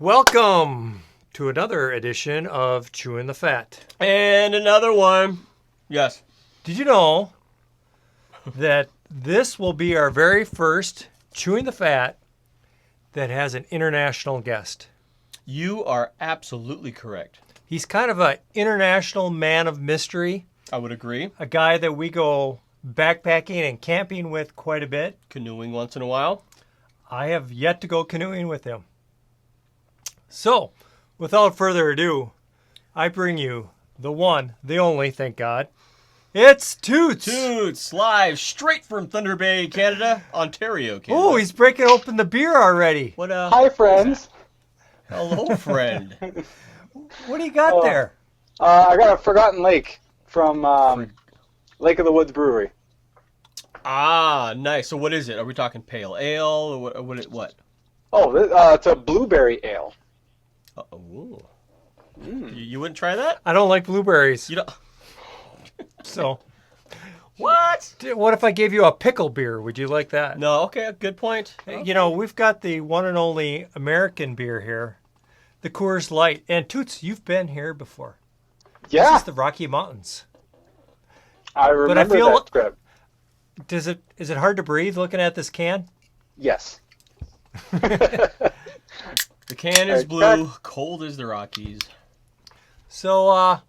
Welcome to another edition of Chewin the Fat. And another one. Yes. Did you know that this will be our very first Chewin the Fat that has an international guest? You are absolutely correct. He's kind of an international man of mystery. I would agree. A guy that we go backpacking and camping with quite a bit. Canoeing once in a while. I have yet to go canoeing with him. So, without further ado, I bring you the one, the only, thank God. It's Toots! Toots, live straight from Thunder Bay, Canada, Ontario, Canada. Oh, he's breaking open the beer already. What Hi, friends. Hello, friend. What do you got there? I got a Forgotten Lake from Lake of the Woods Brewery. Ah, nice. So what is it? Are we talking pale ale or what? Oh, it's a blueberry ale. Oh. You wouldn't try that? I don't like blueberries. You don't. So, What? what if I gave you a pickle beer? Would you like that? No. Okay. Good point. You know, we've got the one and only American beer here, the Coors Light. And Toots, you've been here before. This Yeah, is the Rocky Mountains. I remember feel- that trip. Is it hard to breathe looking at this can? Yes. The can is blue, cold as the Rockies. So,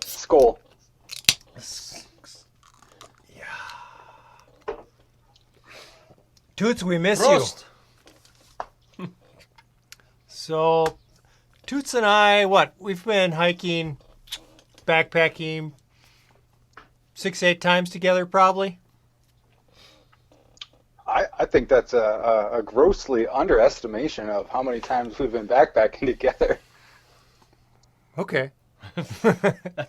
Skull. Toots, we miss Roast. you. So, Toots and I, we've been hiking, backpacking 6-8 times together probably. I think that's a grossly underestimation of how many times we've been backpacking together. Okay.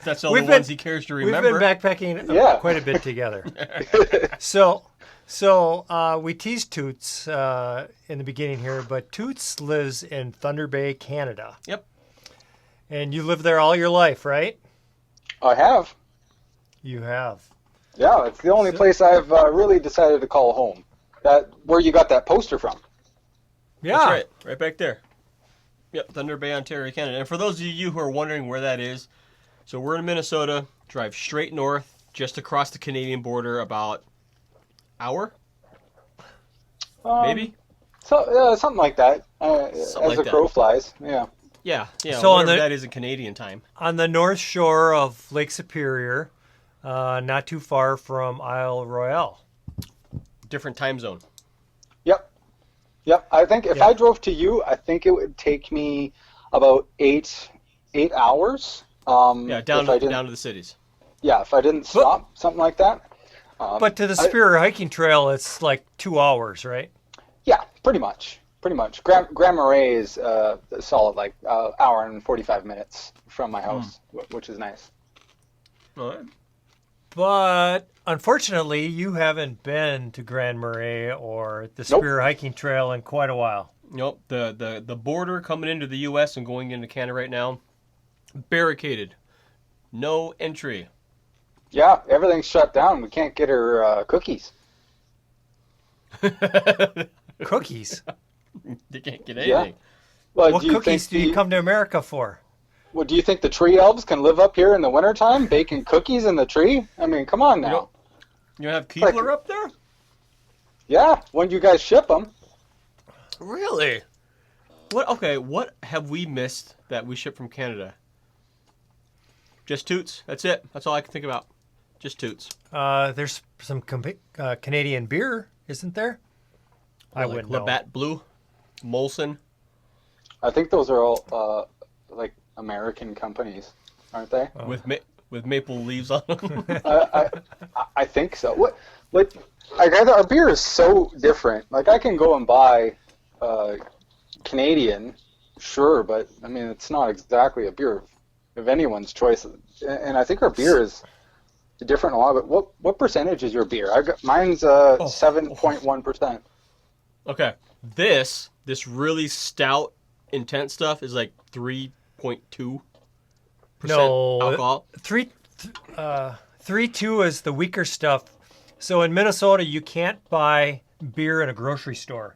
That's all We've the ones been- he cares to We've remember. been backpacking Yeah. quite a bit together. So we teased Toots in the beginning here, but Toots lives in Thunder Bay, Canada. Yep. And you lived there all your life, right? I have. You have. Yeah, it's the only place I've really decided to call home. Where you got that poster from. Yeah. That's right. Right back there. Yep, Thunder Bay, Ontario, Canada. And for those of you who are wondering where that is, so we're in Minnesota, drive straight north, just across the Canadian border, about hour? Maybe? So something like that. As like the that. crow flies. Yeah. Yeah, So on whatever the- that is in Canadian time. On the north shore of Lake Superior, not too far from Isle Royale. Different time zone. Yep. I think if Yeah. I drove to you, I think it would take me about eight hours. Yeah, down if I to didn't, the cities. Yeah, if I didn't stop, something like that. But to the Superior hiking trail, it's like 2 hours, right? Yeah, pretty much. Grand Marais is a solid like hour and 45 minutes from my house, which is nice. All right. But unfortunately, you haven't been to Grand Marais or the Superior hiking trail in quite a while. Nope. The border coming into the U.S. and going into Canada right now, barricaded. No entry. Yeah, everything's shut down. We can't get her cookies. Cookies? They can't get Yeah. anything. Well, What cookies do you come to America for? Well, do you think the tree elves can live up here in the wintertime, baking cookies in the tree? I mean, come on now. You have Keebler up there? Yeah, when you guys ship them. Really? What? Okay, what have we missed that we ship from Canada? Just Toots. That's it. That's all I can think about. Just Toots. There's some Canadian beer, isn't there? I Like wouldn't know. Labatt Blue, Molson. I think those are all like American companies, aren't they? With maple leaves on them. I think so. Our beer is so different. Like I can go and buy Canadian, sure, but I mean it's not exactly a beer of anyone's choice. And I think our beer is different a lot. But what percentage is your beer? Mine's 7.1%. Okay, this really stout, intense stuff is like 3.2% alcohol. 3.2 is the weaker stuff. So in Minnesota, you can't buy beer in a grocery store.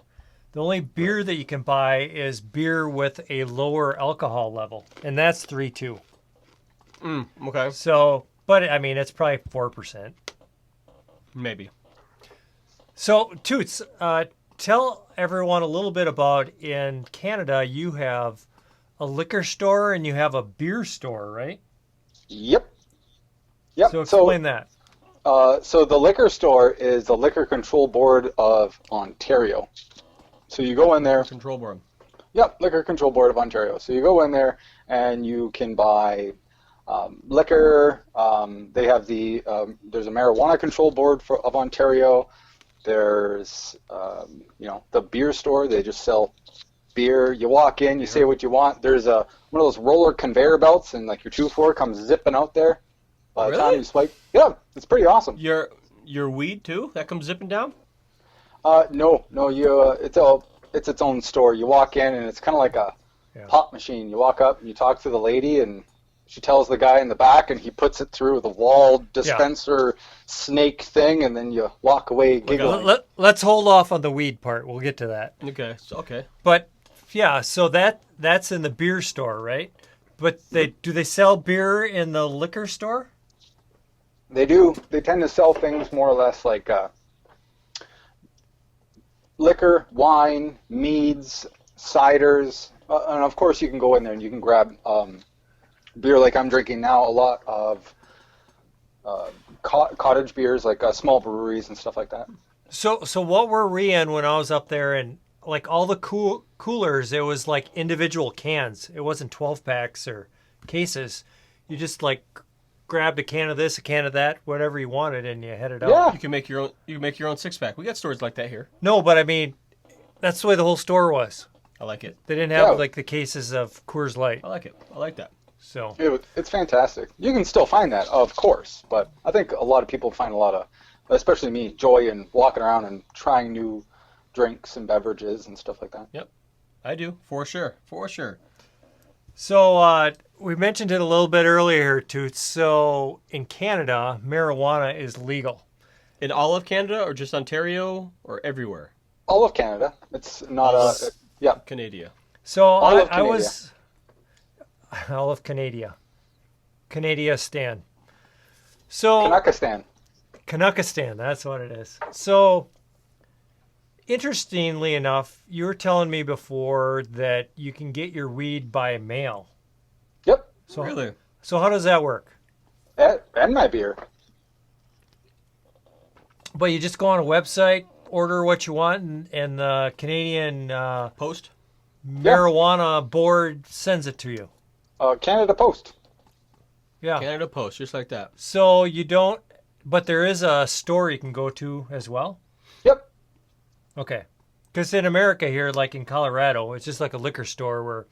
The only beer that you can buy is beer with a lower alcohol level, and that's 3.2. Okay. So, but I mean, it's probably 4%. Maybe. So, Toots, tell everyone a little bit about, in Canada, you have a liquor store and you have a beer store, right? Yep. Yep. So explain that. So the liquor store is the Liquor Control Board of Ontario. So you go in there. Control board. Yep, Liquor Control Board of Ontario. So you go in there and you can buy liquor. They have there's a Marijuana Control Board of Ontario. There's the beer store. They just sell beer. You walk in, you say what you want. There's one of those roller conveyor belts, and like your 2-4 comes zipping out there. By the time you swipe, yeah, it's pretty awesome. Your weed too? That comes zipping down? No, it's its own store. You walk in and it's kind of like a pop machine. You walk up and you talk to the lady and she tells the guy in the back and he puts it through the wall dispenser snake thing, and then you walk away giggling. Let's hold off on the weed part. We'll get to that. Okay. But yeah, so that's in the beer store, right? But do they sell beer in the liquor store? They do. They tend to sell things more or less like liquor, wine, meads, ciders, and of course you can go in there and you can grab beer like I'm drinking now, a lot of cottage beers, like small breweries and stuff like that. So what were we in when I was up there, and like all the coolers, it was like individual cans. It wasn't 12 packs or cases. You just like grabbed a can of this, a can of that, whatever you wanted, and you headed out. Yeah. You can make your own 6-pack. We got stores like that here. No, but I mean, that's the way the whole store was. I like it. They didn't have like the cases of Coors Light. I like it. I like that. So it's fantastic. You can still find that, of course, but I think a lot of people find a lot of, especially me, joy in walking around and trying new drinks and beverages and stuff like that. Yep, I do, for sure. So we mentioned it a little bit earlier, Toots. So in Canada, marijuana is legal. In all of Canada, or just Ontario, or everywhere? All of Canada. It's not Canada. So I was all of Canada. Canada Stan. So Canuckistan, that's what it is. So interestingly enough, you were telling me before that you can get your weed by mail. Yep. So Really? So how does that work? And my beer. But you just go on a website, order what you want, and the Canadian Post? Marijuana Board sends it to you. Canada Post. Yeah. Canada Post, just like that. So you don't, but there is a store you can go to as well? Yep. Okay. Because in America here, like in Colorado, it's just like a liquor store where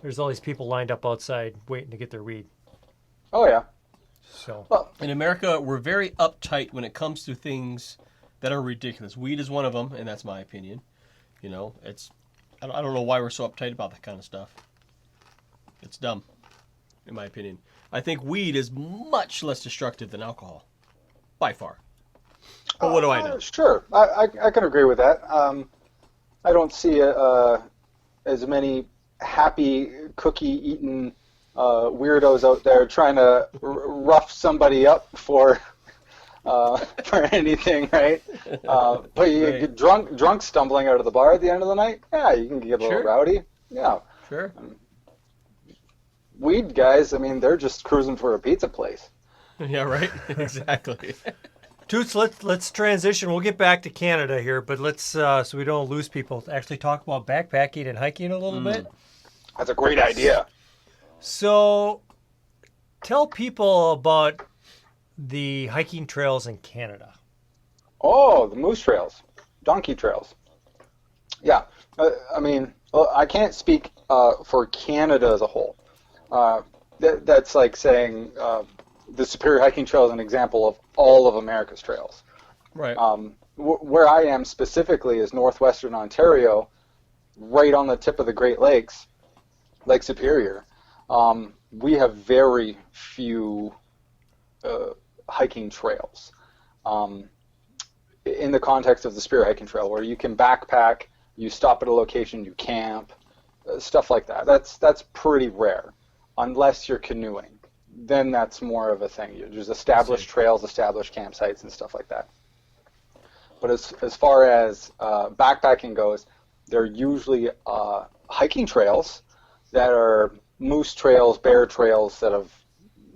there's all these people lined up outside waiting to get their weed. Oh, yeah. So In America, we're very uptight when it comes to things that are ridiculous. Weed is one of them, and that's my opinion. You know, I don't know why we're so uptight about that kind of stuff. It's dumb, in my opinion. I think weed is much less destructive than alcohol, by far. But what do I know? Sure, I can agree with that. I don't see as many happy cookie-eating weirdos out there trying to rough somebody up for anything, right? But you get drunk stumbling out of the bar at the end of the night. Yeah, you can get a little rowdy. Yeah. Sure. Weed guys, I mean, they're just cruising for a pizza place. Yeah, right. Exactly. Toots, let's transition. We'll get back to Canada here, but let's so we don't lose people. Actually, talk about backpacking and hiking a little bit. That's a great idea. So, tell people about the hiking trails in Canada. Oh, the moose trails, donkey trails. Yeah, I mean, I can't speak for Canada as a whole. That's like saying the Superior Hiking Trail is an example of all of America's trails. Right. Where I am specifically is northwestern Ontario, right on the tip of the Great Lakes, Lake Superior. We have very few hiking trails in the context of the Superior Hiking Trail, where you can backpack you stop at a location, you camp, stuff like that. That's pretty rare, unless you're canoeing. Then that's more of a thing. There's established trails, established campsites, and stuff like that. But as far as backpacking goes, they're usually hiking trails that are moose trails, bear trails that have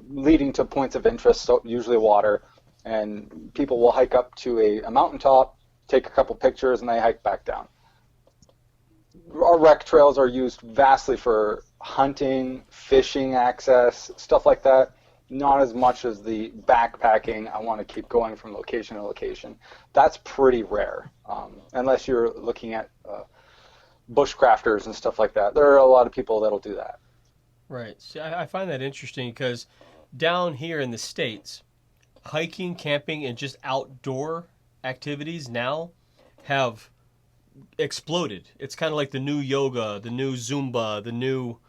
leading to points of interest, so usually water, and people will hike up to a mountaintop, take a couple pictures, and they hike back down. Our rec trails are used vastly for hunting, fishing access, stuff like that. Not as much as the backpacking, I want to keep going from location to location. That's pretty rare, unless you're looking at bushcrafters and stuff like that. There are a lot of people that'll do that. Right. See, I find that interesting because down here in the States, hiking, camping, and just outdoor activities now have exploded. It's kind of like the new yoga, the new Zumba, the new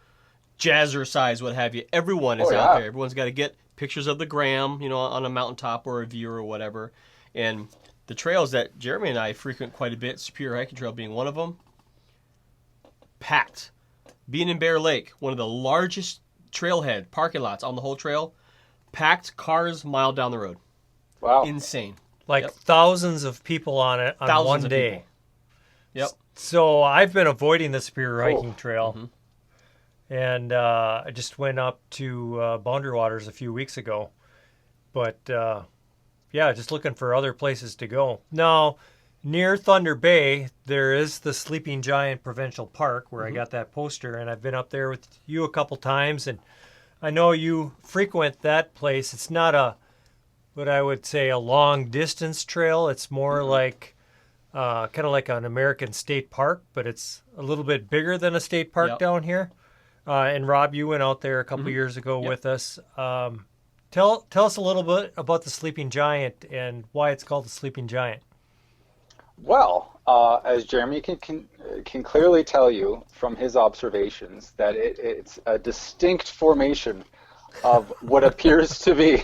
jazzercise, what have you. Everyone is out there. Everyone's got to get pictures of the gram, on a mountaintop or a view or whatever. And the trails that Jeremy and I frequent quite a bit, Superior Hiking Trail being one of them, packed. Being in Bear Lake, one of the largest trailhead parking lots on the whole trail, packed cars mile down the road. Wow. Insane. Like thousands of people on it on Thousands one of day. people. Yep. So I've been avoiding the Superior Hiking Trail. Mm-hmm. And I just went up to Boundary Waters a few weeks ago. But, just looking for other places to go. Now, near Thunder Bay, there is the Sleeping Giant Provincial Park where I got that poster. And I've been up there with you a couple times. And I know you frequent that place. It's not what I would say a long-distance trail. It's more like kind of like an American state park, but it's a little bit bigger than a state park down here. And Rob, you went out there a couple years ago with us. Tell us a little bit about the Sleeping Giant and why it's called the Sleeping Giant. Well, as Jeremy can clearly tell you from his observations, that it's a distinct formation of what appears to be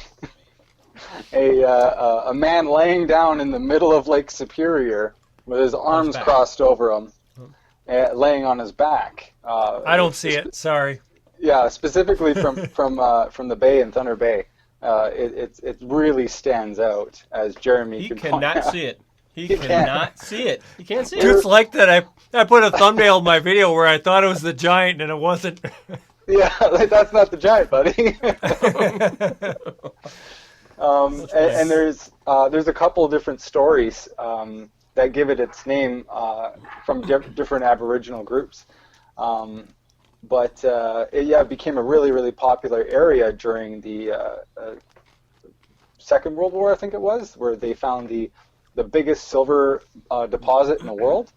a man laying down in the middle of Lake Superior with his arms crossed over him, laying on his back. I don't see it. Sorry. Yeah, specifically from the bay in Thunder Bay, it really stands out, as Jeremy. He cannot see it. He cannot see it. He can't see it. It's like that. I put a thumbnail in my video where I thought it was the giant and it wasn't. Yeah, that's not the giant, buddy. And there's a couple of different stories that give it its name from different Aboriginal groups. But it became a really, really popular area during the Second World War, I think it was, where they found the biggest silver deposit in the world,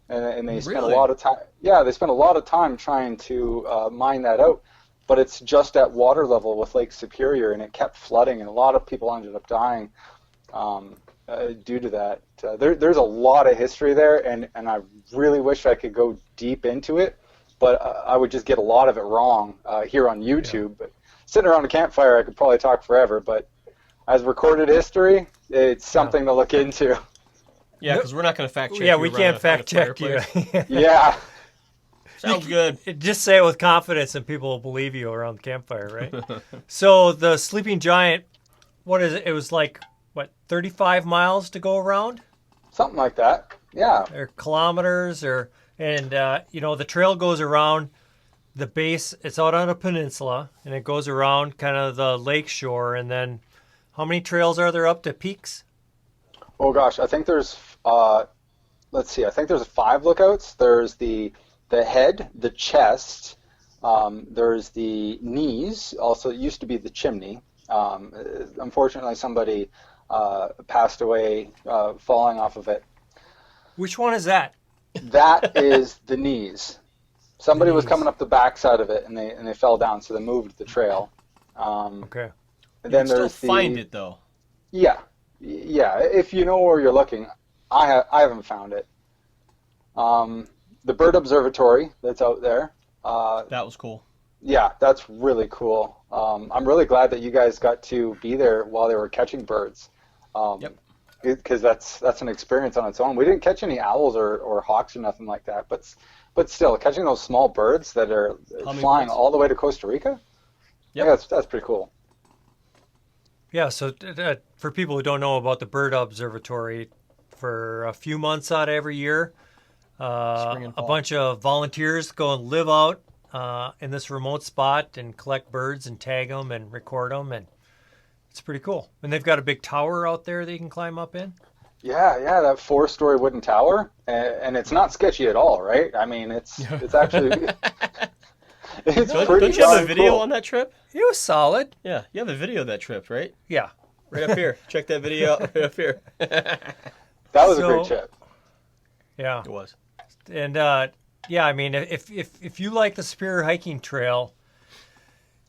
and they spent a lot of time. Yeah, they spent a lot of time trying to mine that out. But it's just at water level with Lake Superior, and it kept flooding, and a lot of people ended up dying due to that. There's a lot of history there, and I really wish I could go deep into it, but I would just get a lot of it wrong here on YouTube. But sitting around a campfire, I could probably talk forever, but as recorded history, it's something to look into. Yeah, because we're not going to fact check you. Yeah, we can't fact check you. Yeah. Sounds good. Just say it with confidence and people will believe you around the campfire, right? So the Sleeping Giant, what is it? It was like, 35 miles to go around? Something like that, yeah. Or kilometers, and the trail goes around the base. It's out on a peninsula, and it goes around kind of the lake shore, and then how many trails are there up to peaks? Oh gosh, I think there's, I think there's 5 lookouts. There's the head, the chest, there's the knees, also it used to be the chimney. Unfortunately, somebody passed away falling off of it. Which one is that? That is the knees. Somebody was coming up the backside of it, and they fell down, so they moved the trail. Okay. And then you can there's still find it, though. Yeah. If you know where you're looking. I haven't found it. The Bird Observatory that's out there. That was cool. Yeah, that's really cool. I'm really glad that you guys got to be there while they were catching birds. Yep. because that's an experience on its own. We didn't catch any owls or hawks or nothing like that, but still, catching those small birds that are flying all the way to Costa Rica, Yep. yeah, that's pretty cool. Yeah, so for people who don't know about the Bird Observatory, for a few months out of every year, Spring and a fall. bunch of volunteers go and live out in this remote spot and collect birds and tag them and record them, and it's pretty cool. And they've got a big tower out there that you can climb up in. Yeah, that 4-story wooden tower, and it's not sketchy at all, right? I mean, it's actually it's Don't pretty you have a darn video cool. on that trip? It was solid. Yeah, you have a video of that trip, right? Yeah. Right up here. Check that video out right up here. That was a So- great trip. Yeah. It was. And yeah, I mean, if you like the Superior Hiking Trail,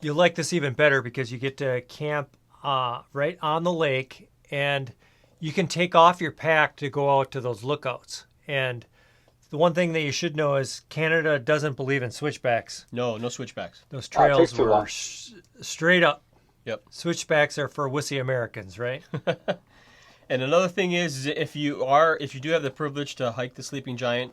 you'll like this even better because you get to camp right on the lake, and you can take off your pack to go out to those lookouts. And the one thing that you should know is Canada doesn't believe in switchbacks. No switchbacks. Those Oh, it takes trails too were long. straight up. Yep. Switchbacks are for wussy Americans, right? And another thing is, if you do have the privilege to hike the Sleeping Giant,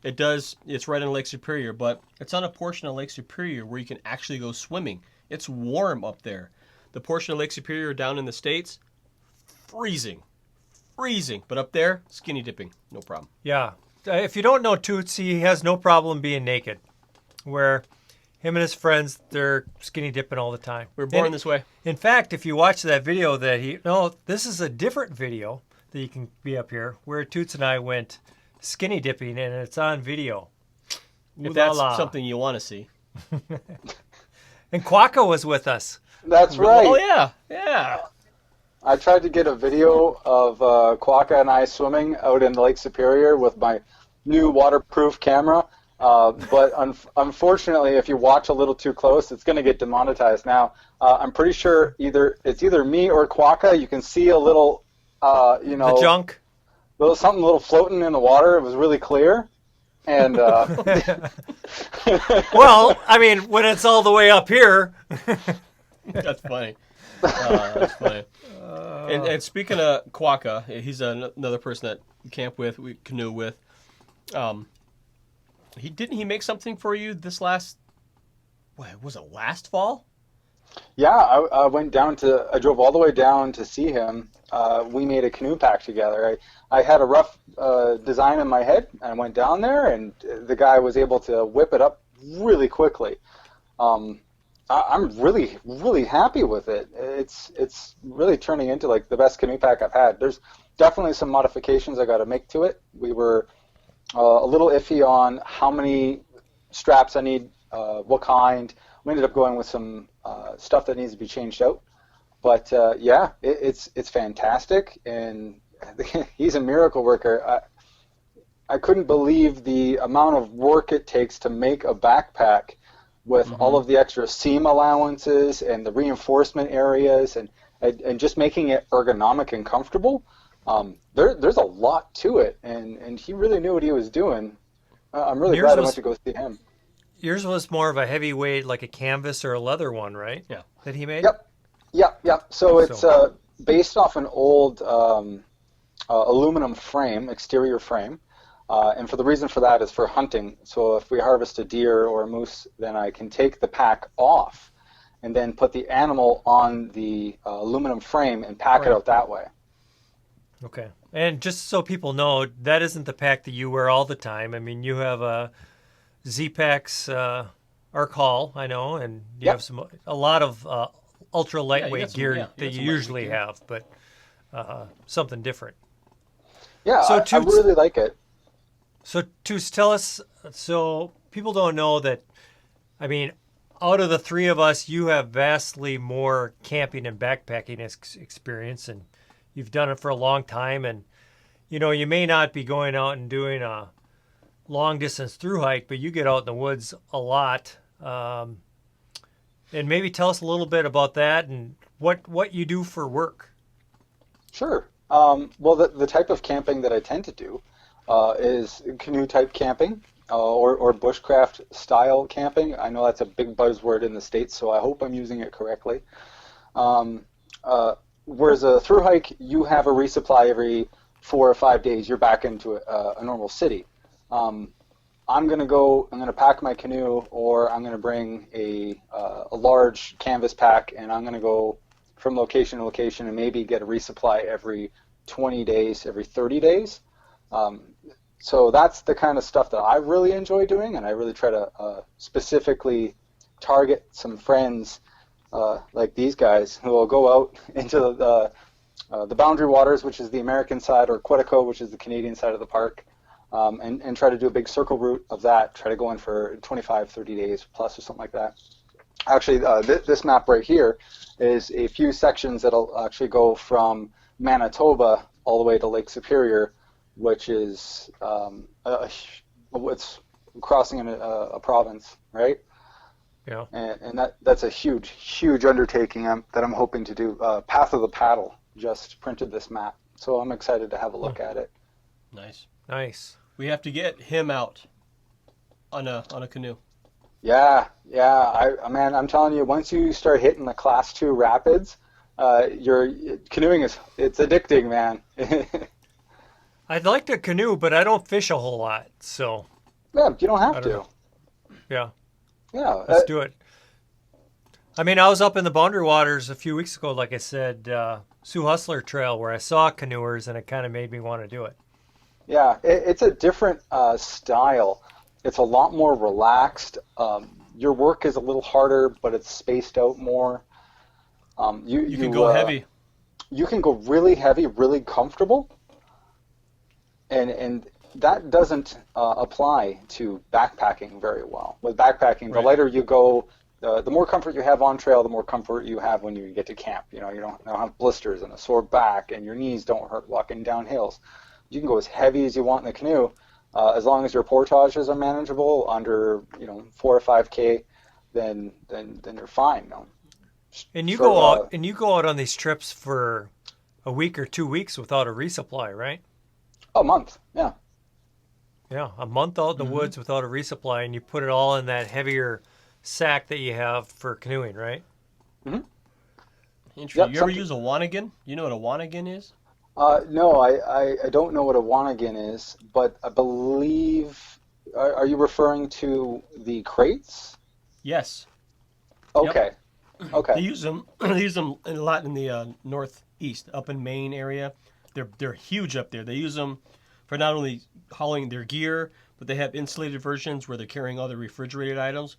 it's right on Lake Superior, but it's on a portion of Lake Superior where you can actually go swimming. It's warm up there. The portion of Lake Superior down in the States, freezing. But up there, skinny dipping, no problem. Yeah. If you don't know Toots, he has no problem being naked. Where him and his friends, they're skinny dipping all the time. We're born And this way. in fact, if you watch that video this is a different video that you can be up here, where Toots and I went skinny dipping, and it's on video. Ooh If la that's la. something you want to see. And Quacca was with us. That's right. Oh yeah. I tried to get a video of Quacca and I swimming out in Lake Superior with my new waterproof camera, but unfortunately, if you watch a little too close, it's going to get demonetized. Now, I'm pretty sure it's either me or Quacca. You can see a little, The junk. something little floating in the water. It was really clear, and Well, I mean, when it's all the way up here. That's funny. That's funny. And speaking of Quacca, he's another person that we camp with, we canoe with. He make something for you this last? What was it? Last fall? yeah, I drove all the way down to see him. We made a canoe pack together. I had a rough design in my head. I went down there, and the guy was able to whip it up really quickly. I'm really, really happy with it. It's really turning into like the best canoe pack I've had. There's definitely some modifications I got to make to it. We were a little iffy on how many straps I need, what kind. We ended up going with some stuff that needs to be changed out. But yeah, it's fantastic, and he's a miracle worker. I couldn't believe the amount of work it takes to make a backpack with all of the extra seam allowances and the reinforcement areas and just making it ergonomic and comfortable. There's a lot to it, and he really knew what he was doing. I'm really glad I went to go see him. Yours was more of a heavyweight, like a canvas or a leather one, right? Yeah. That he made? Yep. So it's based off an old aluminum frame, exterior frame. And for the reason for that is for hunting. So if we harvest a deer or a moose, then I can take the pack off and then put the animal on the aluminum frame and pack it out that way. Okay. And just so people know, that isn't the pack that you wear all the time. I mean, you have a Z-Packs Arc Haul, I know, and you have a lot of ultra lightweight gear that you usually have, but something different. Yeah, So I really like it. So, Toots, tell us, so people don't know that, I mean, out of the three of us, you have vastly more camping and backpacking experience, and you've done it for a long time, and, you may not be going out and doing a long-distance through hike, but you get out in the woods a lot. And maybe tell us a little bit about that and what you do for work. Sure. Well, the type of camping that I tend to do is canoe-type camping or bushcraft-style camping. I know that's a big buzzword in the States, so I hope I'm using it correctly. whereas a through hike, you have a resupply every 4 or 5 days. You're back into a normal city. I'm gonna pack my canoe, or I'm gonna bring a large canvas pack, and I'm gonna go from location to location and maybe get a resupply every 20 days, every 30 days. So that's the kind of stuff that I really enjoy doing, and I really try to specifically target some friends like these guys who will go out into the Boundary Waters, which is the American side, or Quetico, which is the Canadian side of the park, and try to do a big circle route of that, try to go in for 25, 30 days plus or something like that. Actually, this map right here is a few sections that'll actually go from Manitoba all the way to Lake Superior, which is it's crossing in a province, right? Yeah. And that's a huge undertaking that I'm hoping to do. Path of the Paddle just printed this map, so I'm excited to have a look at it. Nice. We have to get him out on a canoe. Yeah. Man, I'm telling you, once you start hitting the Class 2 rapids, your canoeing it's addicting, man. I'd like to canoe, but I don't fish a whole lot, so. Yeah, you don't have to. Know. Yeah. Yeah. Let's do it. I mean, I was up in the Boundary Waters a few weeks ago, like I said, Sioux Hustler Trail, where I saw canoers, and it kind of made me want to do it. Yeah, it's a different style. It's a lot more relaxed. Your work is a little harder, but it's spaced out more. You can go heavy. You can go really heavy, really comfortable, and that doesn't apply to backpacking very well. With backpacking, the lighter you go, the more comfort you have on trail, the more comfort you have when you get to camp. You don't have blisters and a sore back, and your knees don't hurt walking down hills. You can go as heavy as you want in the canoe, as long as your portages are manageable under 4 or 5K, then you're fine. And you go out on these trips for a week or 2 weeks without a resupply, right? A month, yeah. Yeah, a month out in the woods without a resupply, and you put it all in that heavier sack that you have for canoeing, right? Mm-hmm. Interesting. Yep, you ever use a Wanagan? You know what a Wanagan is? No, I don't know what a Wanagan is, but I believe. Are you referring to the crates? Yes. Okay. Yep. Okay. They use them a lot in the northeast, up in Maine area. They're huge up there. They use them for not only hauling their gear, but they have insulated versions where they're carrying other refrigerated items.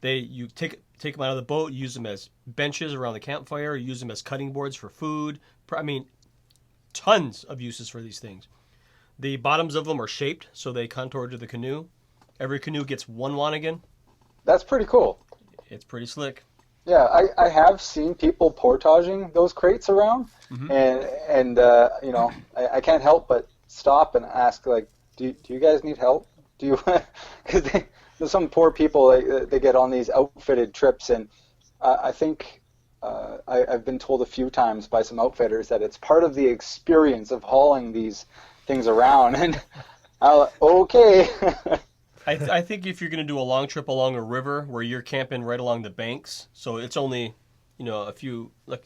You take them out of the boat, use them as benches around the campfire, use them as cutting boards for food. I mean, tons of uses for these things. The bottoms of them are shaped so they contour to the canoe. Every canoe gets one Wanagan. That's pretty cool. It's pretty slick. Yeah, I have seen people portaging those crates around, and I can't help but stop and ask, like, do you guys need help? Do you? Because there's some poor people they get on these outfitted trips, and I think I've been told a few times by some outfitters that it's part of the experience of hauling these things around, and okay. I think if you're going to do a long trip along a river where you're camping right along the banks, so it's only, a few, like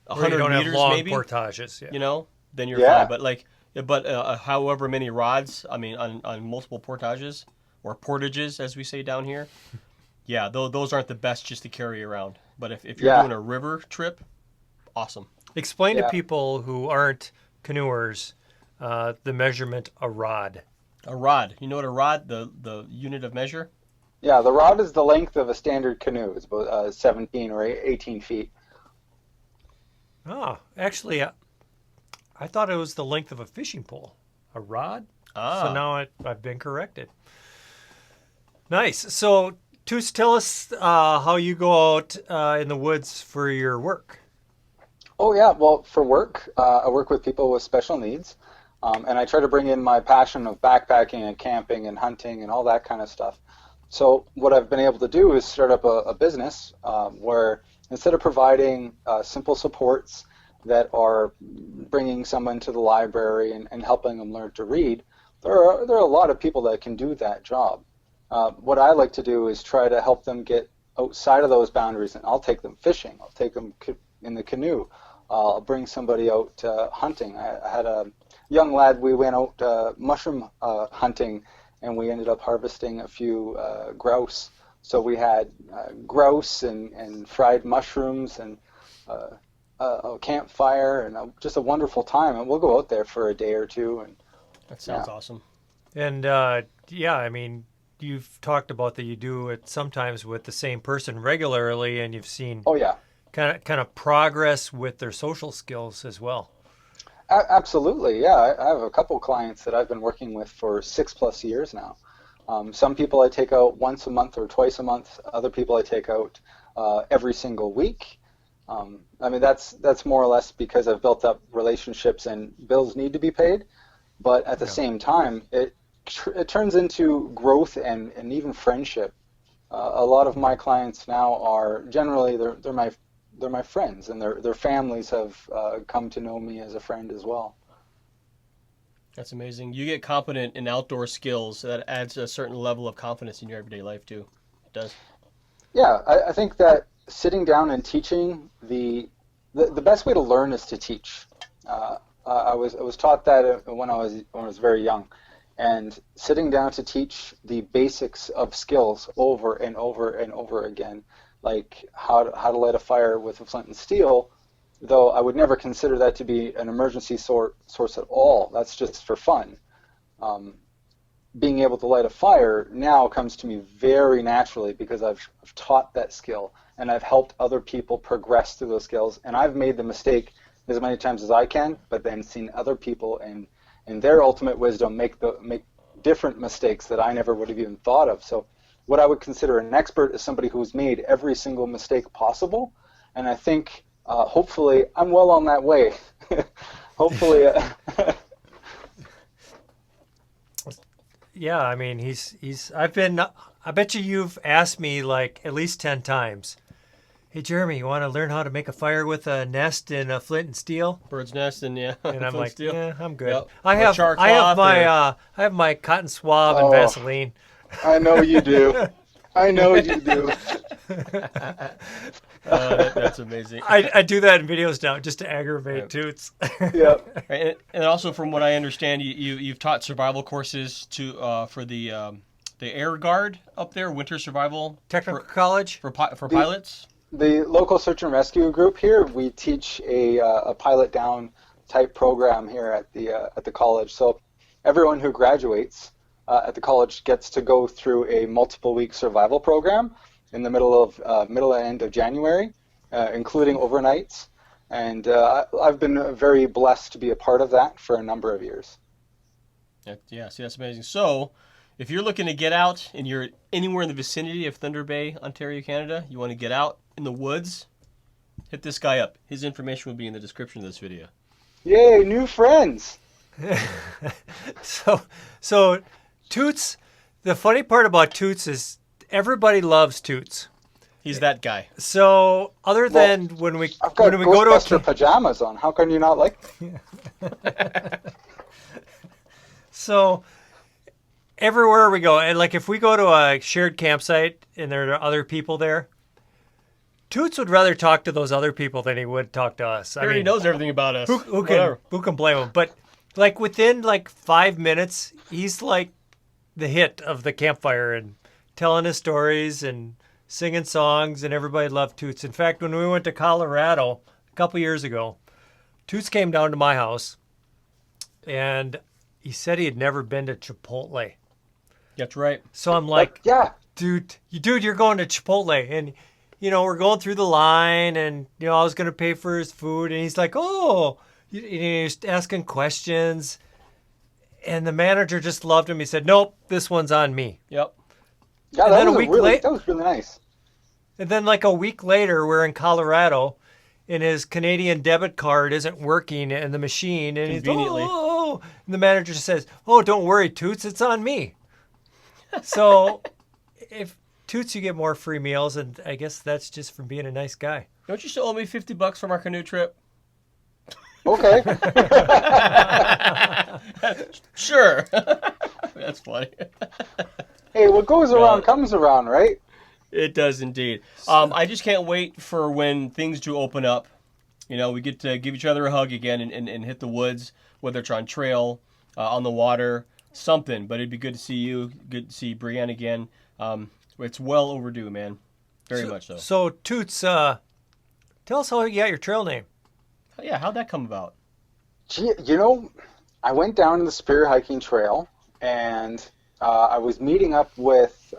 100 don't meters have long maybe, portages, then you're fine. But however many rods, I mean, on multiple portages or portages, as we say down here, yeah, those aren't the best just to carry around. But if you're doing a river trip, awesome. Explain to people who aren't canoers the measurement a rod. A rod. You know what a rod, the unit of measure? Yeah, the rod is the length of a standard canoe. It's about 17 or 18 feet. Oh, actually, I thought it was the length of a fishing pole. A rod? So now I've been corrected. Nice. So, Toots, tell us how you go out in the woods for your work. Oh, yeah. Well, for work, I work with people with special needs. And I try to bring in my passion of backpacking and camping and hunting and all that kind of stuff. So what I've been able to do is start up a business where instead of providing simple supports that are bringing someone to the library and helping them learn to read, there are a lot of people that can do that job. What I like to do is try to help them get outside of those boundaries, and I'll take them fishing. I'll take them in the canoe. I'll bring somebody out hunting. I had a young lad. We went out mushroom hunting, and we ended up harvesting a few grouse. So we had grouse and fried mushrooms and a campfire and just a wonderful time. And we'll go out there for a day or two. And That sounds awesome. And yeah, I mean, you've talked about that you do it sometimes with the same person regularly, and you've seen kind of progress with their social skills as well. Absolutely, yeah. I have a couple clients that I've been working with for 6+ years now. Some people I take out once a month or twice a month. Other people I take out every single week. I mean, that's more or less because I've built up relationships and bills need to be paid. But at the same time, it turns into growth and even friendship. A lot of my clients now are generally they're my friends, and their families have come to know me as a friend as well. That's amazing. You get competent in outdoor skills. That adds a certain level of confidence in your everyday life too. It does. Yeah, I think that sitting down and teaching, the best way to learn is to teach. I was taught that when I was very young, and sitting down to teach the basics of skills over and over and over again, like how to light a fire with a flint and steel. Though I would never consider that to be an emergency source at all. That's just for fun. Being able to light a fire now comes to me very naturally because I've taught that skill and I've helped other people progress through those skills. And I've made the mistake as many times as I can, but then seen other people and in their ultimate wisdom make different mistakes that I never would have even thought of. So what I would consider an expert is somebody who's made every single mistake possible. And I think hopefully I'm well on that way. Hopefully. Yeah, I mean, I bet you've asked me like at least 10 times, hey, Jeremy, you want to learn how to make a fire with a nest and a flint and steel? Bird's nest and And I'm like, steel. yeah, I'm good. Yep. I have my cotton swab and Vaseline. I know you do. I know you do. That's amazing. I do that in videos now just to aggravate Toots. Yeah. Right, and also, from what I understand, you've taught survival courses for the Air Guard up there, Winter Survival Technical College for pilots. The local search and rescue group here, we teach a pilot down type program here at the college. So everyone who graduates at the college gets to go through a multiple-week survival program in the middle and end of January, including overnights. And I've been very blessed to be a part of that for a number of years. Yeah, see, that's amazing. So, if you're looking to get out and you're anywhere in the vicinity of Thunder Bay, Ontario, Canada, you want to get out in the woods, hit this guy up. His information will be in the description of this video. Yay, new friends! So Toots, the funny part about Toots is everybody loves Toots. He's that guy. So other than when we I've got go to Ghostbuster pajamas on. How can you not like them? So everywhere we go, and like if we go to a shared campsite and there are other people there, Toots would rather talk to those other people than he would talk to us. He already knows everything about us. Who can blame him? But like within like 5 minutes, he's like the hit of the campfire and telling his stories and singing songs, and everybody loved Toots. In fact, when we went to Colorado a couple years ago, Toots came down to my house, and he said he had never been to Chipotle. That's right. So I'm like, yeah, dude, you're going to Chipotle, and we're going through the line, and I was going to pay for his food, and he's like, oh, he's asking questions, and the manager just loved him. He said, nope, this one's on me. Yep. Yeah, that was really nice. And then like a week later, we're in Colorado, and his Canadian debit card isn't working in the machine, and Conveniently. And the manager says, oh, don't worry, Toots, it's on me. So if Toots, you get more free meals, and I guess that's just from being a nice guy. Don't you still owe me $50 from our canoe trip? Okay. Sure. That's funny. Hey, what goes around comes around, right? It does indeed. I just can't wait for when things do open up we get to give each other a hug again and hit the woods, whether it's on trail, on the water, something. But it'd be good to see you, good to see Brienne again. It's well overdue, man. Very much so. So, Toots, tell us how you got your trail name. Yeah, how'd that come about? Gee, I went down to the Superior Hiking Trail, and I was meeting up with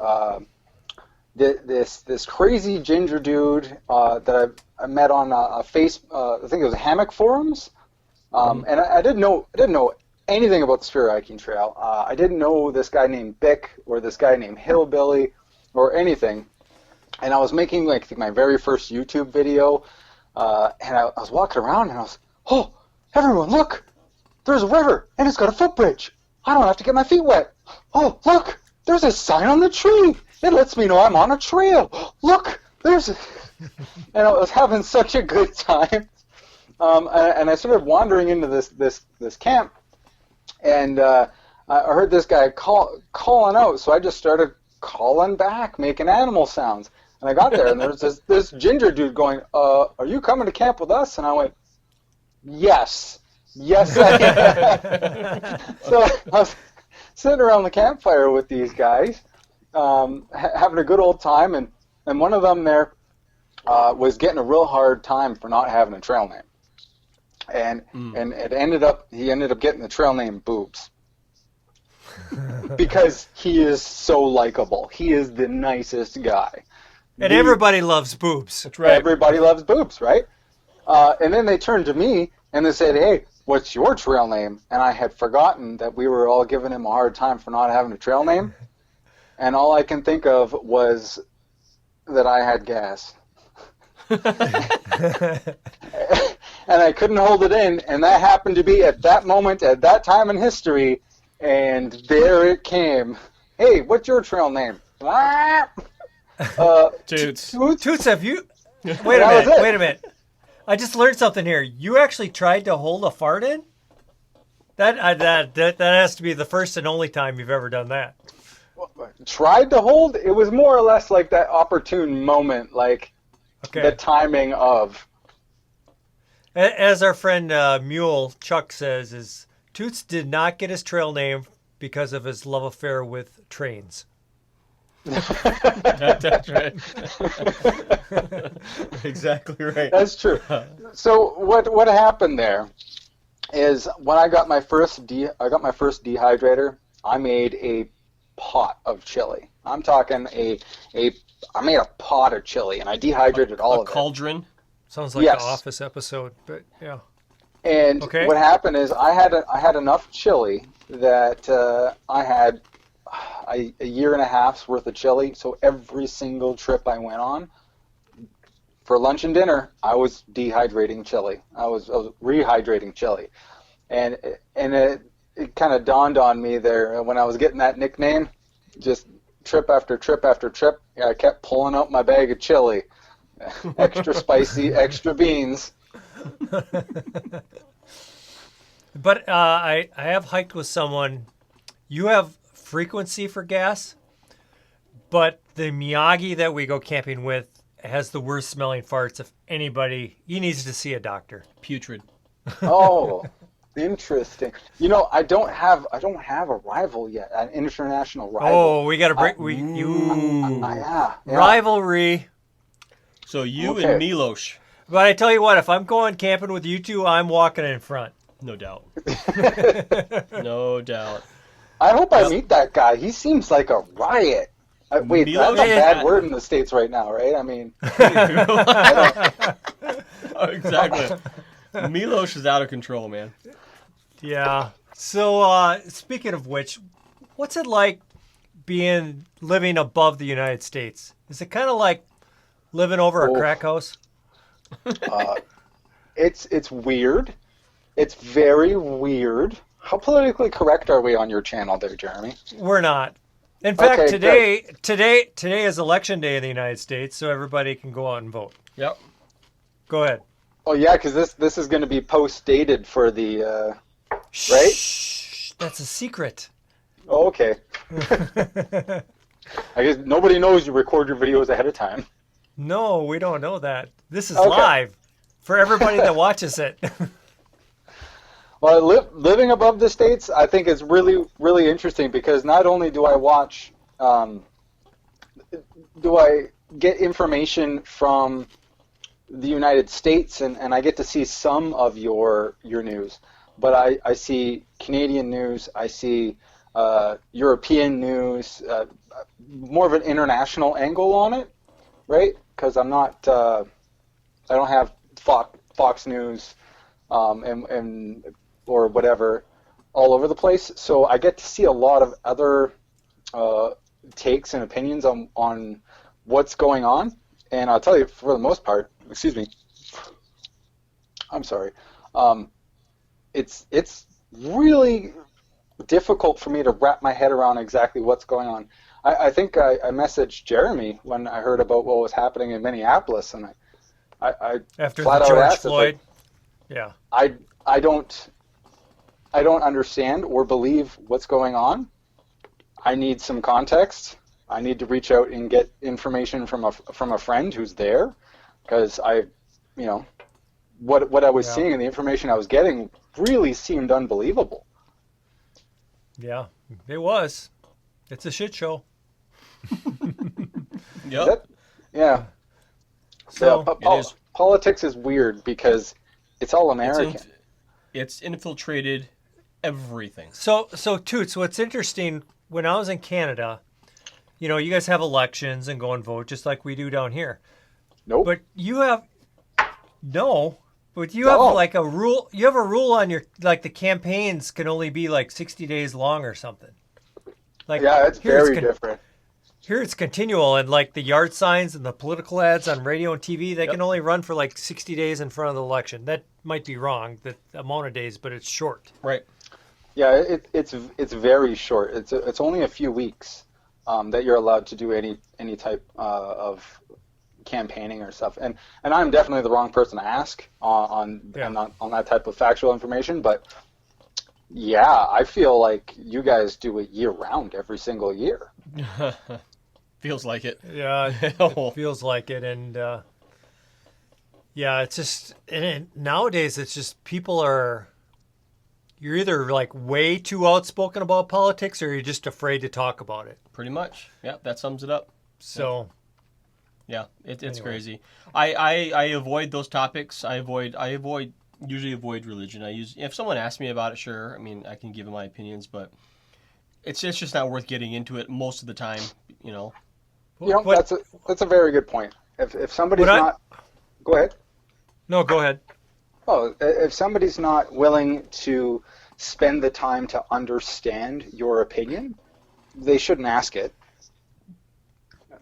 this crazy ginger dude that I met on I think it was hammock forums, and I didn't know anything about the Superior Hiking Trail. I didn't know this guy named Bick or this guy named Hillbilly or anything, and I was making my very first YouTube video, and I was walking around and I was, oh, everyone look, there's a river and it's got a footbridge. I don't have to get my feet wet. Oh, look, there's a sign on the tree. It lets me know I'm on a trail. Look, there's a... And I was having such a good time. And I started wandering into this camp, and I heard this guy calling out, so I just started calling back, making animal sounds. And I got there, and there was this ginger dude going, are you coming to camp with us? And I went, yes. Yes, I am. So I was sitting around the campfire with these guys, having a good old time, and one of them there was getting a real hard time for not having a trail name, and he ended up getting the trail name Boobs because he is so likable. He is the nicest guy, and everybody loves Boobs. That's right. Everybody loves Boobs, right? And then they turned to me and they said, "Hey, what's your trail name?" And I had forgotten that we were all giving him a hard time for not having a trail name. And all I can think of was that I had gas. And I couldn't hold it in. And that happened to be at that moment, at that time in history. And there it came. Hey, what's your trail name? Toots. Toots, have you... Wait a minute. I just learned something here. You actually tried to hold a fart in? That has to be the first and only time you've ever done that. Tried to hold? It was more or less like that opportune moment, the timing of. As our friend Mule Chuck says, is Toots did not get his trail name because of his love affair with trains. That's right. Exactly right. That's true. So what happened there is when I got my first dehydrator, I made a pot of chili. I'm talking I made a pot of chili, and I dehydrated all of it. A cauldron? Sounds like the Office episode, but yeah. And what happened is I had enough chili that I had a year and a half's worth of chili. So every single trip I went on, for lunch and dinner, I was dehydrating chili. I was rehydrating chili, and it kind of dawned on me there when I was getting that nickname. Just trip after trip after trip, I kept pulling out my bag of chili, extra spicy, extra beans. But I have hiked with someone. You have frequency for gas, but the Miyagi that we go camping with has the worst smelling farts of anybody. He needs to see a doctor. Putrid. Oh, interesting. I don't have a rival yet, an international rival. Oh, we got to break. Yeah. Rivalry. So you and Milos. But I tell you what, if I'm going camping with you two, I'm walking in front. No doubt. No doubt. I hope I meet that guy. He seems like a riot. Wait, Milos that's a bad word in the States right now, right? I mean... Exactly. Milos is out of control, man. Yeah. So, speaking of which, what's it like living above the United States? Is it kind of like living over a crack house? It's weird. It's very weird. How politically correct are we on your channel there, Jeremy? We're not. In fact, today is election day in the United States, so everybody can go out and vote. Yep. Go ahead. Oh yeah, because this is going to be post-dated for the right? Shh, that's a secret. Oh, okay. I guess nobody knows you record your videos ahead of time. No, we don't know that. This is live. for everybody that watches it. Well, living above the states, I think is really, really interesting because not only do I watch, do I get information from the United States, and I get to see some of your news, but I see Canadian news, I see European news, more of an international angle on it, right? Because I'm not, I don't have Fox News, and or whatever all over the place. So I get to see a lot of other takes and opinions on what's going on. And I'll tell you, for the most part, excuse me, I'm sorry, it's really difficult for me to wrap my head around exactly what's going on. I think I messaged Jeremy when I heard about what was happening in Minneapolis, and I After flat the out George asked, Floyd. Like, Yeah. I don't understand or believe what's going on. I need some context. I need to reach out and get information from a friend who's there, because what I was seeing and the information I was getting really seemed unbelievable. Yeah, it was. It's a shit show. Yep. Yeah. So Politics is weird because it's all American. It's infiltrated everything. So Toots, what's interesting, when I was in Canada, you guys have elections and go and vote just like we do down here. Nope. But you have like a rule. You have a rule on your, like, the campaigns can only be like 60 days long or something. Like, yeah, it's very different. Here it's continual, and like the yard signs and the political ads on radio and TV, they can only run for like 60 days in front of the election. That might be wrong, the amount of days, but it's short. Right. Yeah, it's very short. It's only a few weeks that you're allowed to do any type of campaigning or stuff. And I'm definitely the wrong person to ask on that type of factual information. But yeah, I feel like you guys do it year round, every single year. Feels like it. Yeah, it feels like it, and yeah, it's just, and nowadays it's just you're either like way too outspoken about politics or you're just afraid to talk about it. Pretty much. Yeah, that sums it up. So, yeah, it's crazy. I avoid those topics. I usually avoid religion. If someone asks me about it, sure. I mean, I can give them my opinions, but it's just not worth getting into it most of the time. That's a very good point. If somebody's not, go ahead. No, go ahead. Oh, if somebody's not willing to spend the time to understand your opinion, they shouldn't ask it.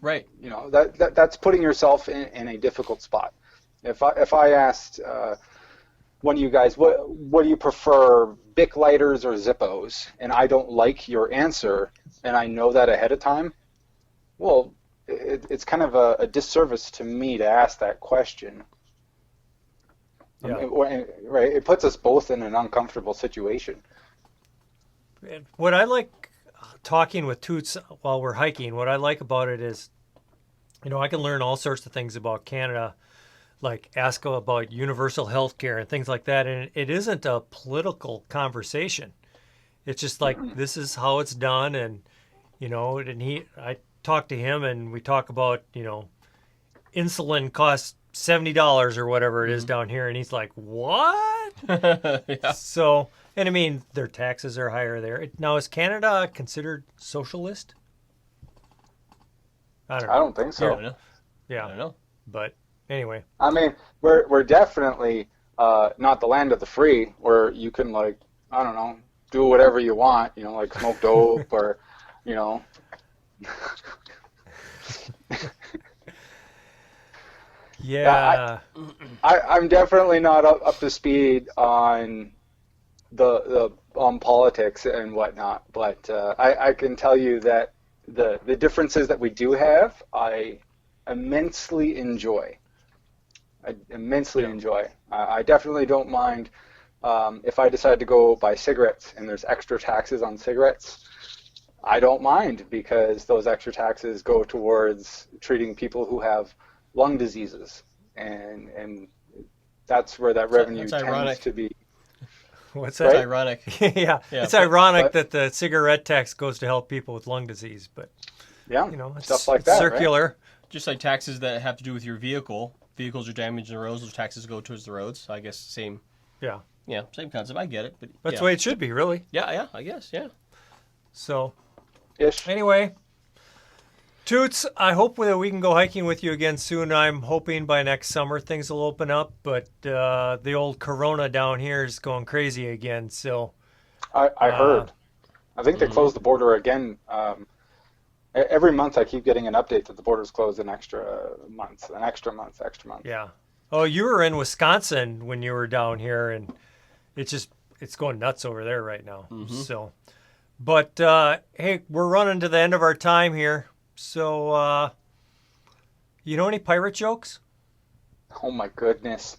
Right. That's putting yourself in a difficult spot. If I asked one of you guys, what do you prefer, Bic lighters or Zippos, and I don't like your answer, and I know that ahead of time, well, it's kind of a disservice to me to ask that question. Yeah. Right. It puts us both in an uncomfortable situation. What I like talking with Toots while we're hiking, what I like about it is, I can learn all sorts of things about Canada, like ask about universal health care and things like that. And it isn't a political conversation. It's just like, this is how it's done. And, I talk to him and we talk about, insulin costs $70 or whatever it is down here. And he's like, what? Yeah. So, and I mean, their taxes are higher there. Now, is Canada considered socialist? I don't know. I don't think so. I don't know. Yeah. I don't know. But anyway. I mean, we're definitely not the land of the free, where you can, like, I don't know, do whatever you want, like smoke dope or, Yeah. I'm definitely not up to speed on the politics and whatnot, but I can tell you that the differences that we do have, I immensely enjoy. I definitely don't mind if I decide to go buy cigarettes and there's extra taxes on cigarettes. I don't mind, because those extra taxes go towards treating people who have lung diseases, and that's where that revenue That's tends ironic. to be. What's That's that? ironic. Yeah, Yeah, it's but- ironic that the cigarette tax goes to help people with lung disease, but Yeah, it's, stuff like it's that, right? circular. Just like taxes that have to do with your vehicle. Vehicles are damaged in the roads, those taxes go towards the roads. So I guess same same concept. I get it. But That's yeah. the way it should be, really. Yeah, I guess, yeah. So Ish. anyway, Toots, I hope that we can go hiking with you again soon. I'm hoping by next summer things will open up, but the old Corona down here is going crazy again. So I heard. I think they closed the border again. Every month I keep getting an update that the border's closed an extra month. yeah. Oh, you were in Wisconsin when you were down here, and it's going nuts over there right now. So, but hey, we're running to the end of our time here. So, you know any pirate jokes? Oh my goodness.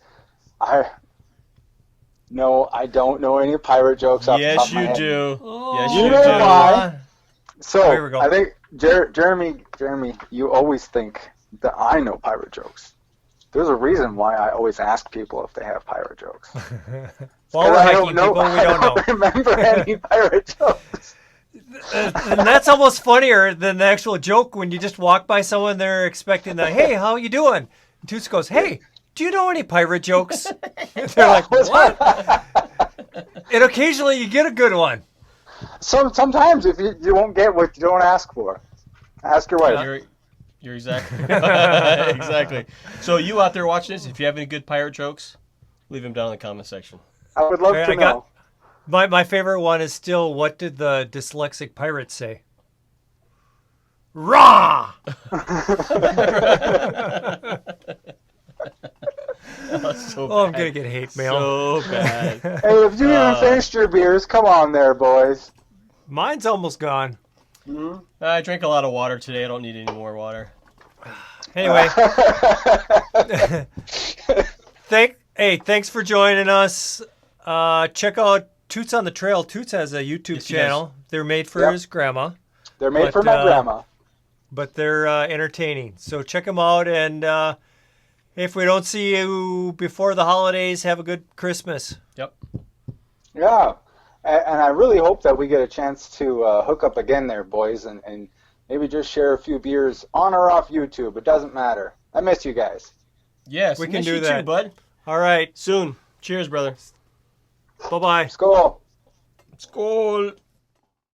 No, I don't know any pirate jokes off the top Yes, of my you head. do. Oh, Yes, You you know do. why? So Here we go. I think Jeremy, you always think that I know pirate jokes. There's a reason why I always ask people if they have pirate jokes. While we're hiking, people, we I don't know. don't remember any pirate jokes. And that's almost funnier than the actual joke when you just walk by someone, they're expecting that, hey, how you doing? And Toots goes, hey, do you know any pirate jokes? They're like, what? And occasionally you get a good one. Sometimes if you won't get what you don't ask for, ask your wife. You're exactly exactly. So you out there watching this, if you have any good pirate jokes, leave them down in the comment section. I would love Okay, to I know. got my favorite one is still, what did the dyslexic pirate say? Rah! So Oh, I'm bad. going to get hate mail. So bad. Hey, if you haven't finished your beers, come on there, boys. Mine's almost gone. I drank a lot of water today. I don't need any more water. Anyway, thanks for joining us. Check out Toots on the Trail. Toots has a YouTube Yes, he channel. They're made for his grandma, They're made for But, my grandma. but they're entertaining. So check them out. And if we don't see you before the holidays, have a good Christmas. Yep. Yeah. And I really hope that we get a chance to hook up again there, boys, and maybe just share a few beers on or off YouTube. It doesn't matter. I miss you guys. Yes, We can miss do you that. too, bud. All right. Soon. Cheers, brother. Bye-bye. Skål. Skål.